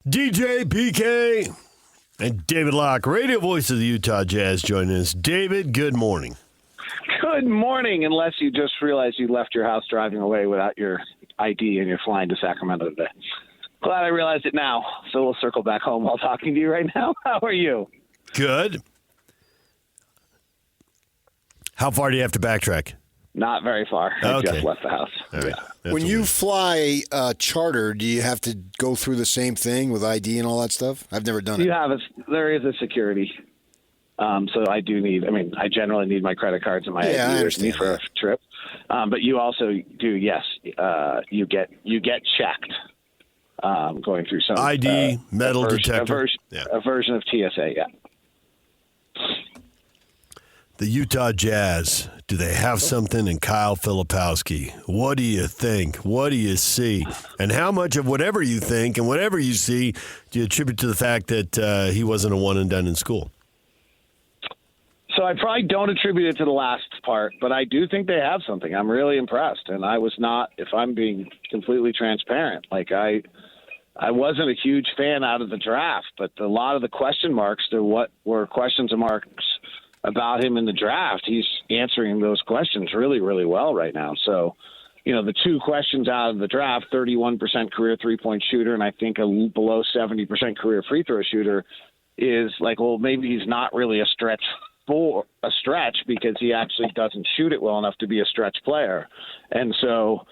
DJ PK and David Locke, radio voice of the Utah Jazz, joining us. David, good morning. Good morning, unless you just realized you left your house driving away without your ID and you're flying to Sacramento today. Glad I realized it now, so we'll circle back home while talking to you right now. How are you? Good. How far do you have to backtrack? Not very far. I just left the house. All right. Yeah. When you fly charter, do you have to go through the same thing with ID and all that stuff? I've never done it. There is a security. So I do need, I generally need my credit cards and my ID for a trip. But you also do, yes, you get checked going through some ID, metal detector. A version of TSA, yeah. The Utah Jazz, do they have something in Kyle Filipowski? What do you think? What do you see? And how much of whatever you think and whatever you see do you attribute to the fact that he wasn't a one and done in school? So I probably don't attribute it to the last part, but I do think they have something. I'm really impressed. And I was not, if I'm being completely transparent, I wasn't a huge fan out of the draft, but a lot of the question marks to what were questions and marks about him in the draft, he's answering those questions really, really well right now. So, the two questions out of the draft, 31% career three-point shooter, and I think a below 70% career free throw shooter, is maybe he's not really a stretch because he actually doesn't shoot it well enough to be a stretch player. And so,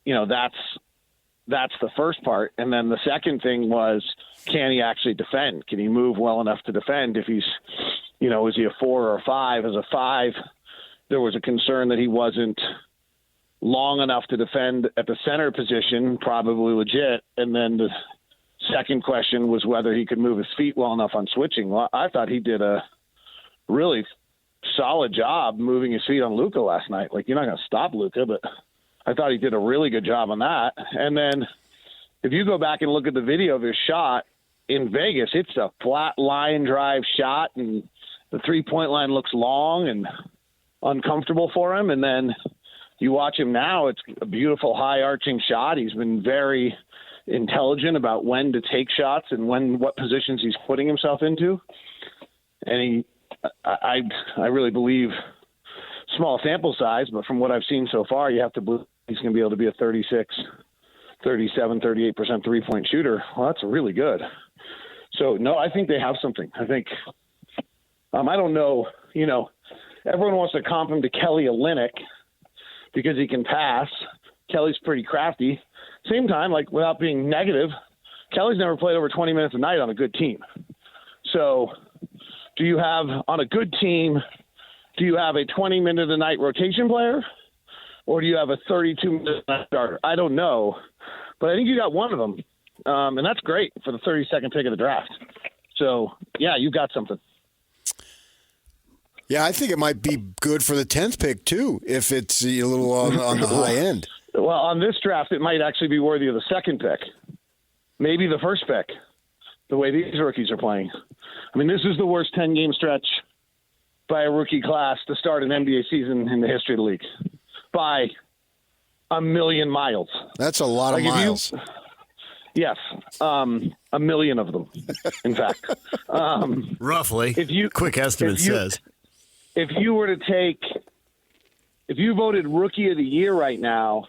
that's the first part. And then the second thing was, can he actually defend? Can he move well enough to defend if he's, is he a 4 or a 5? As a 5, there was a concern that he wasn't long enough to defend at the center position, probably legit. And then the second question was whether he could move his feet well enough on switching. Well, I thought he did a really solid job moving his feet on Luka last night. You're not going to stop Luka, but I thought he did a really good job on that. And then if you go back and look at the video of his shot in Vegas, it's a flat line drive shot, and the three-point line looks long and uncomfortable for him. And then you watch him now, it's a beautiful high-arching shot. He's been very intelligent about when to take shots and what positions he's putting himself into. And I really believe, small sample size, but from what I've seen so far, you have to believe he's going to be able to be a 36, 37, 38% three-point shooter. Well, that's really good. So, no, I think they have something. I think I don't know, everyone wants to comp him to Kelly Olynyk because he can pass. Kelly's pretty crafty. Same time, without being negative, Kelly's never played over 20 minutes a night on a good team. So do you have, on a good team, do you have a 20-minute-a-night rotation player, or do you have a 32-minute starter? I don't know, but I think you got one of them, and that's great for the 32nd pick of the draft. So, yeah, you got something. Yeah, I think it might be good for the 10th pick, too, if it's a little on the high end. Well, on this draft, it might actually be worthy of the second pick, maybe the first pick, the way these rookies are playing. This is the worst 10-game stretch by a rookie class to start an NBA season in the history of the league by a million miles. That's a lot of miles. Yes, a million of them, in fact. Roughly. Quick estimate says. If you voted Rookie of the Year right now,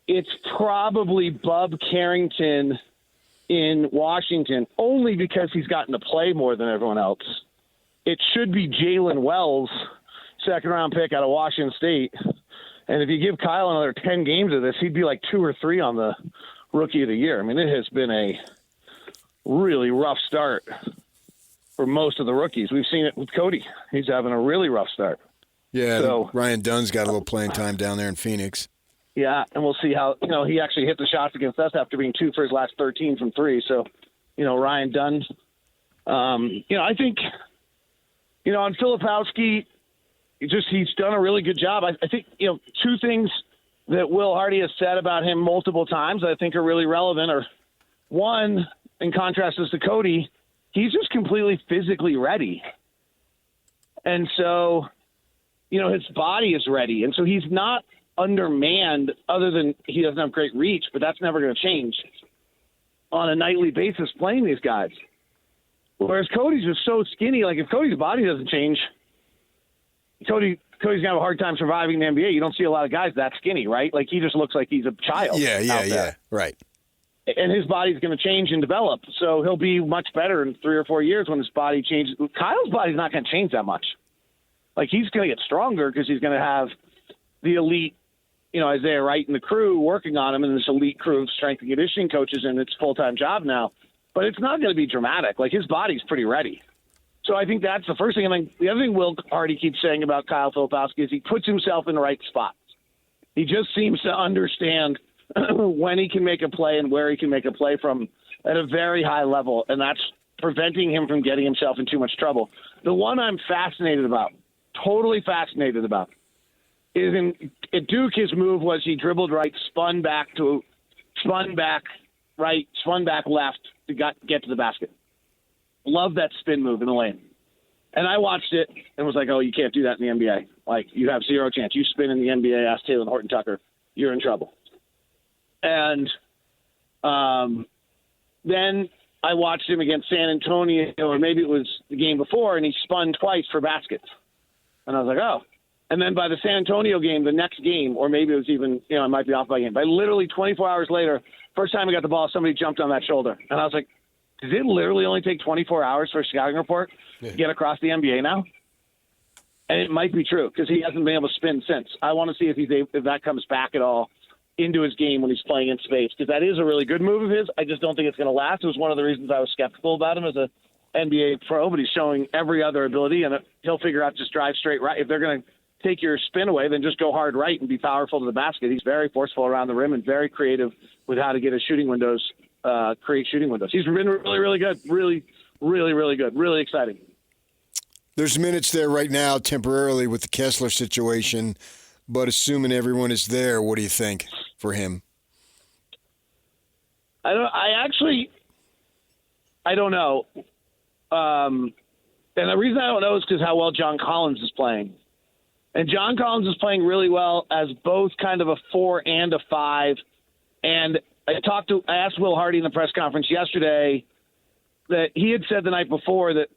it's probably Bub Carrington in Washington, only because he's gotten to play more than everyone else. It should be Jalen Wells, second-round pick out of Washington State. And if you give Kyle another 10 games of this, he'd be 2 or 3 on the Rookie of the Year. It has been a really rough start for most of the rookies. We've seen it with Cody. He's having a really rough start. Yeah, so Ryan Dunn's got a little playing time down there in Phoenix. Yeah, and we'll see how, he actually hit the shots against us after being 2 for his last 13 from 3. So, Ryan Dunn, I think, on Filipowski, he's done a really good job. I think, two things that Will Hardy has said about him multiple times that I think are really relevant are, one, in contrast to Cody, he's just completely physically ready. And so, his body is ready. And so he's not undermanned, other than he doesn't have great reach, but that's never going to change. on a nightly basis playing these guys. Whereas Cody's just so skinny. Like, if Cody's body doesn't change, Cody's going to have a hard time surviving in the NBA. You don't see a lot of guys that skinny, right? Like, he just looks like he's a child. Yeah. Right. And his body's going to change and develop. So he'll be much better in 3 or 4 years when his body changes. Kyle's body's not going to change that much. Like, he's going to get stronger because he's going to have the elite, Isaiah Wright and the crew working on him, and this elite crew of strength and conditioning coaches, and it's a full-time job now. But it's not going to be dramatic. Like, his body's pretty ready. So I think that's the first thing. And then the other thing Will Hardy keeps saying about Kyle Filipowski is he puts himself in the right spots. He just seems to understand when he can make a play and where he can make a play from at a very high level, and that's preventing him from getting himself in too much trouble. The one I'm fascinated about, totally fascinated about, is at Duke, his move was he dribbled right, spun back right, spun back left to get to the basket. Love that spin move in the lane. And I watched it and was like, oh, you can't do that in the NBA. Like, you have zero chance. You spin in the NBA, ask Taylor Horton-Tucker, you're in trouble. And then I watched him against San Antonio, or maybe it was the game before, and he spun twice for baskets. And I was like, oh. And then by the San Antonio game, the next game, or maybe it was even, I might be off by a game, but literally 24 hours later, first time I got the ball, somebody jumped on that shoulder. And I was like, does it literally only take 24 hours for a scouting report to get across the NBA now? And it might be true because he hasn't been able to spin since. I want to see if that comes back at all into his game when he's playing in space, because that is a really good move of his. I just don't think it's going to last. It was one of the reasons I was skeptical about him as a NBA pro, but he's showing every other ability, and he'll figure out just drive straight right. If they're going to take your spin away, then just go hard right and be powerful to the basket. He's very forceful around the rim and very creative with how to get his shooting windows, create shooting windows. He's been really, really good. Really, really, really good. Really exciting. There's minutes there right now temporarily with the Kessler situation, but assuming everyone is there, what do you think for him? I don't know. And the reason I don't know is because how well John Collins is playing. And John Collins is playing really well as both kind of a 4 and a 5. And I asked Will Hardy in the press conference yesterday that he had said the night before that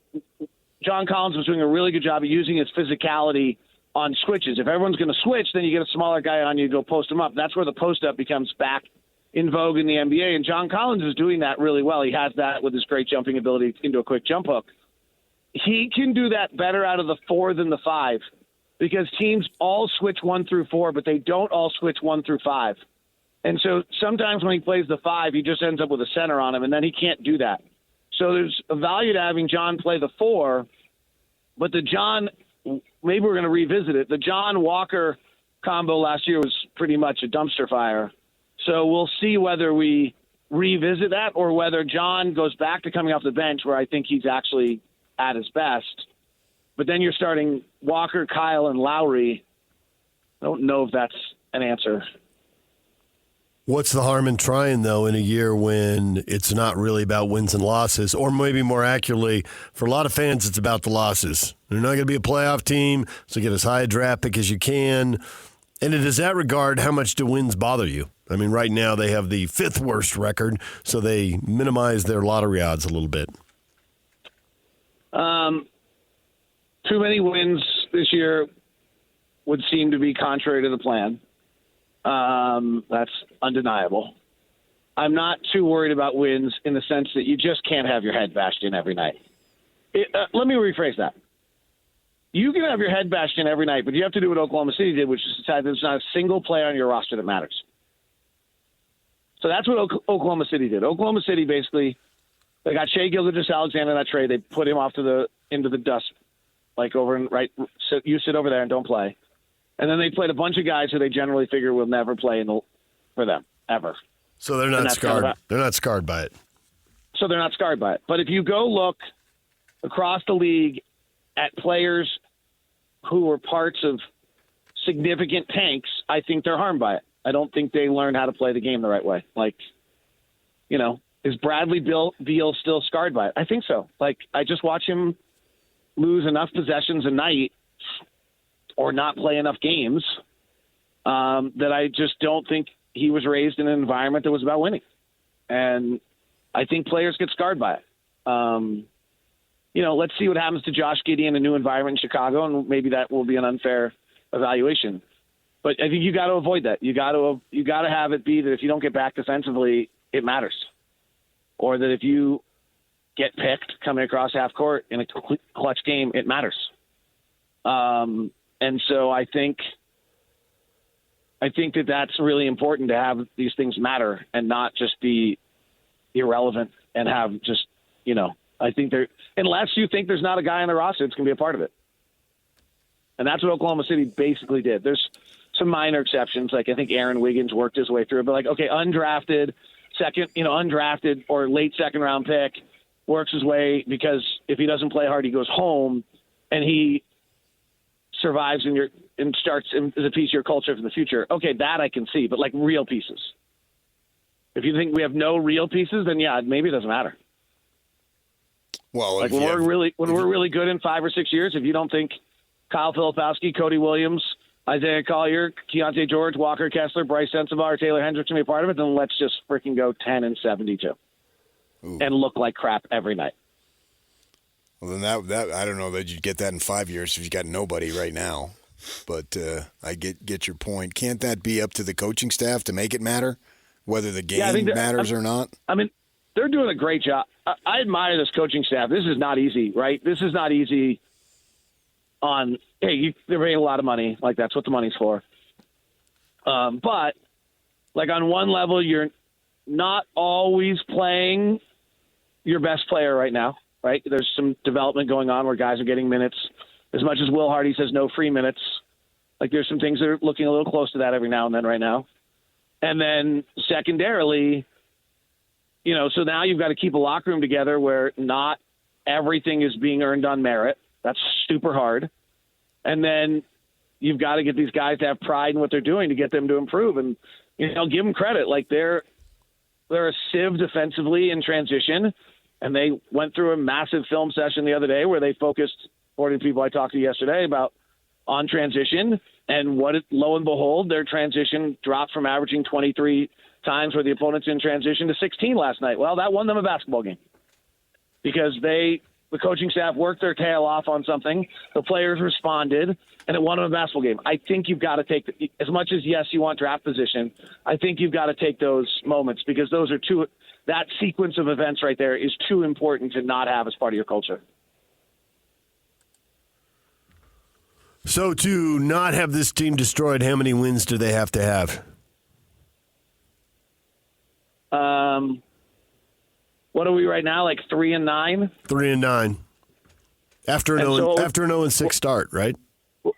John Collins was doing a really good job of using his physicality on switches. If everyone's going to switch, then you get a smaller guy on you to go post him up. That's where the post up becomes back in vogue in the NBA. And John Collins is doing that really well. He has that with his great jumping ability into a quick jump hook. He can do that better out of the 4 than the 5 because teams all switch 1 through 4, but they don't all switch 1 through 5. And so sometimes when he plays the 5, he just ends up with a center on him, and then he can't do that. So there's a value to having John play the 4, but the John, maybe we're going to revisit it. The John Walker combo last year was pretty much a dumpster fire. So we'll see whether we revisit that or whether John goes back to coming off the bench where I think he's actually at his best. But then you're starting Walker, Kyle, and Lowry. I don't know if that's an answer. What's the harm in trying, though, in a year when it's not really about wins and losses, or maybe more accurately, for a lot of fans, it's about the losses. They're not going to be a playoff team, so get as high a draft pick as you can. And in that regard, how much do wins bother you? I mean, right now they have the 5th worst record, so they minimize their lottery odds a little bit. Too many wins this year would seem to be contrary to the plan. That's undeniable. I'm not too worried about wins in the sense that you just can't have your head bashed in every night. Let me rephrase that. You can have your head bashed in every night, but you have to do what Oklahoma City did, which is decide there's not a single player on your roster that matters. So that's what Oklahoma City did. Oklahoma City basically, they got Shai Gilgeous-Alexander in that trade. They put him off into the dust, like over and right. So you sit over there and don't play. And then they played a bunch of guys who they generally figure will never play for them ever. So they're not scarred. They're not scarred by it. So they're not scarred by it. But if you go look across the league at players who were parts of significant tanks, I think they're harmed by it. I don't think they learned how to play the game the right way. Like, is Bradley Beal still scarred by it? I think so. Like, I just watch him lose enough possessions a night or not play enough games that I just don't think he was raised in an environment that was about winning. And I think players get scarred by it. Let's see what happens to Josh Giddey in a new environment in Chicago, and maybe that will be an unfair evaluation. But I think you got to avoid that. You got to have it be that if you don't get back defensively, it matters, or that if you get picked coming across half court in a clutch game, it matters. And so I think that that's really important to have these things matter and not just be irrelevant and have just, I think unless you think there's not a guy on the roster that's going to be a part of it. And that's what Oklahoma City basically did. There's some minor exceptions. Like I think Aaron Wiggins worked his way through it, but undrafted or late second round pick works his way because if he doesn't play hard, he goes home and he survives and starts as a piece of your culture for the future. Okay, that I can see, but like real pieces. If you think we have no real pieces, then yeah, maybe it doesn't matter. Well, like when we're really good in 5 or 6 years, if you don't think Kyle Filipowski, Cody Williams, Isaiah Collier, Keontae George, Walker Kessler, Bryce Sensabaugh, or Taylor Hendricks can be a part of it, then let's just freaking go 10-72 and look like crap every night. Well, then that I don't know that you'd get that in 5 years if you got nobody right now. But I get your point. Can't that be up to the coaching staff to make it matter, whether the game matters or not? I mean, they're doing a great job. I admire this coaching staff. This is not easy, right? This is not easy they're paying a lot of money. Like, that's what the money's for. But, like, on one level, you're not always playing your best player right now, right? There's some development going on where guys are getting minutes. As much as Will Hardy says no free minutes, like, there's some things that are looking a little close to that every now and then right now. And then secondarily, so now you've got to keep a locker room together where not everything is being earned on merit. That's super hard. And then you've got to get these guys to have pride in what they're doing to get them to improve. And, give them credit. Like, they're a sieve defensively in transition, and they went through a massive film session the other day where they focused, according to people I talked to yesterday, on transition. And lo and behold, their transition dropped from averaging 23 times where the opponent's in transition to 16 last night. Well, that won them a basketball game because the coaching staff worked their tail off on something. The players responded, and it won them a basketball game. I think you've got to take as much as, yes, you want draft position, I think you've got to take those moments because those are that sequence of events right there is too important to not have as part of your culture. So to not have this team destroyed, how many wins do they have to have? What are we right now? Like 3-9? 3-9. After an 0-6 start, right?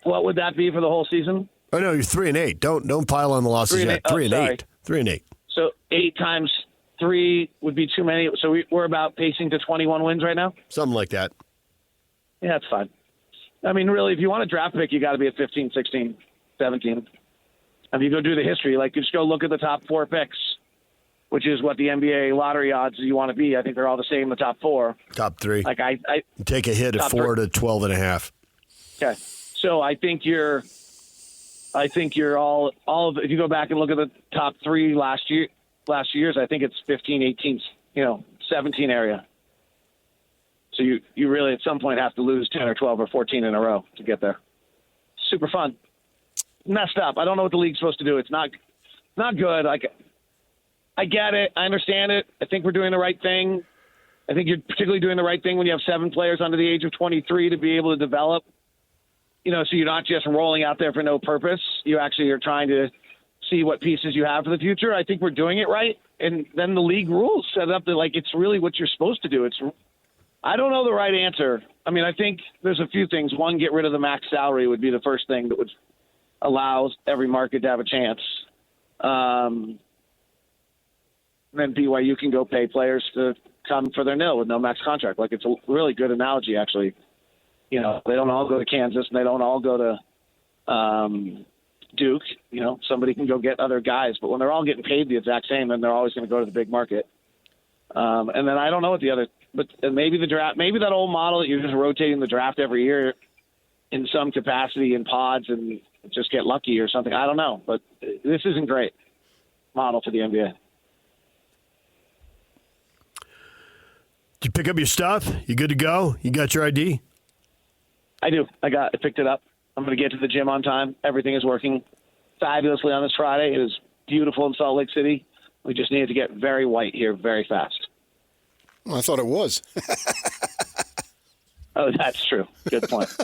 What would that be for the whole season? Oh no, you're 3-8. Don't pile on the losses yet. 3-8. 3-8. So 8 times 3 would be too many. So we're about pacing to 21 wins right now? Something like that. Yeah, that's fine. I mean, really, if you want a draft pick, you got to be at 15, 16, 17. If you go do the history, like, just go look at the top 4 picks, which is what the NBA lottery odds you want to be. I think they're all the same, the top 4. Top 3. Like, I take a hit at 4 to 12.5. Okay. So I think you're all of, if you go back and look at the top 3 last year's, I think it's 15, 18, 17 area. So you really at some point have to lose 10 or 12 or 14 in a row to get there. Super fun. Messed up. I don't know what the league's supposed to do. It's not good. I get it. I understand it. I think we're doing the right thing. I think you're particularly doing the right thing when you have 7 players under the age of 23 to be able to develop, so you're not just rolling out there for no purpose. You actually are trying to see what pieces you have for the future. I think we're doing it right. And then the league rules set it up that, like, it's really what you're supposed to do. I don't know the right answer. I mean, I think there's a few things. One, get rid of the max salary would be the first thing that would allow every market to have a chance. Then BYU can go pay players to come for their nil with no max contract. Like, it's a really good analogy, actually. They don't all go to Kansas and they don't all go to Duke. Somebody can go get other guys. But when they're all getting paid the exact same, then they're always going to go to the big market. And then I don't know what the other – but maybe the draft – maybe that old model that you're just rotating the draft every year in some capacity in pods and just get lucky or something. I don't know. But this isn't great model for the NBA. Did you pick up your stuff? You good to go? You got your ID? I do. I picked it up. I'm going to get to the gym on time. Everything is working fabulously on this Friday. It is beautiful in Salt Lake City. We just needed to get very white here very fast. Well, I thought it was. Oh, that's true. Good point.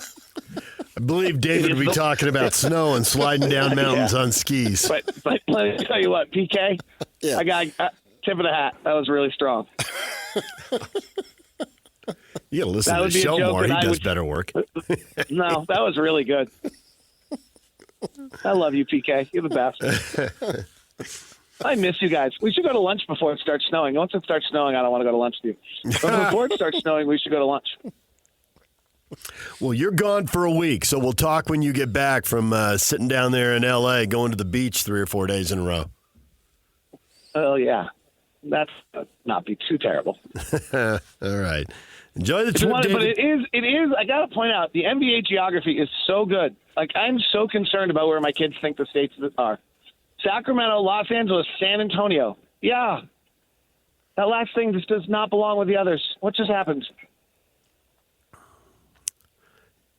I believe David would be talking about snow and sliding down mountains on skis. But let me tell you what, PK, I got tip of the hat. That was really strong. You got to listen to the show more. He does better work. No, that was really good. I love you, PK. You're the best. I miss you guys. We should go to lunch before it starts snowing. Once it starts snowing, I don't want to go to lunch with you. But before it starts snowing, we should go to lunch. Well, you're gone for a week, so we'll talk when you get back from sitting down there in L.A., going to the beach 3 or 4 days in a row. Oh, yeah. That's not be too terrible. All right. Enjoy the trip, But it is, I got to point out, the NBA geography is so good. Like, I'm so concerned about where my kids think the states are. Sacramento, Los Angeles, San Antonio. Yeah. That last thing just does not belong with the others. What just happened?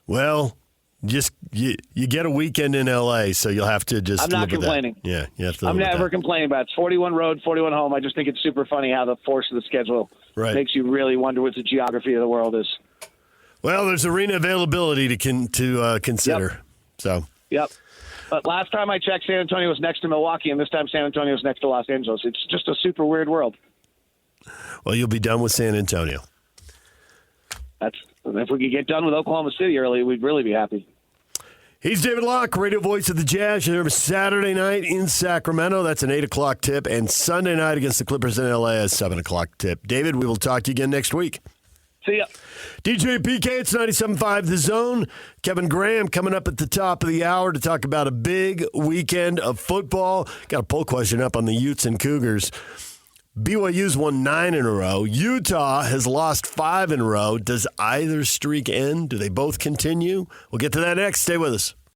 Well, just you get a weekend in L.A., so you'll have to just. I'm not complaining. Yeah, you have to. I'm never complaining about it. It's 41 road, 41 home. I just think it's super funny how the force of the schedule makes you really wonder what the geography of the world is. Well, there's arena availability to consider. Yep. So. Yep. But last time I checked, San Antonio was next to Milwaukee, and this time San Antonio is next to Los Angeles. It's just a super weird world. Well, you'll be done with San Antonio. If we could get done with Oklahoma City early, we'd really be happy. He's David Locke, radio voice of the Jazz. You're Saturday night in Sacramento. That's an 8 o'clock tip. And Sunday night against the Clippers in L.A. a 7 o'clock tip. David, we will talk to you again next week. See ya. DJ PK, it's 97.5 The Zone. Kevin Graham coming up at the top of the hour to talk about a big weekend of football. Got a poll question up on the Utes and Cougars. BYU's won 9 in a row. Utah has lost 5 in a row. Does either streak end? Do they both continue? We'll get to that next. Stay with us.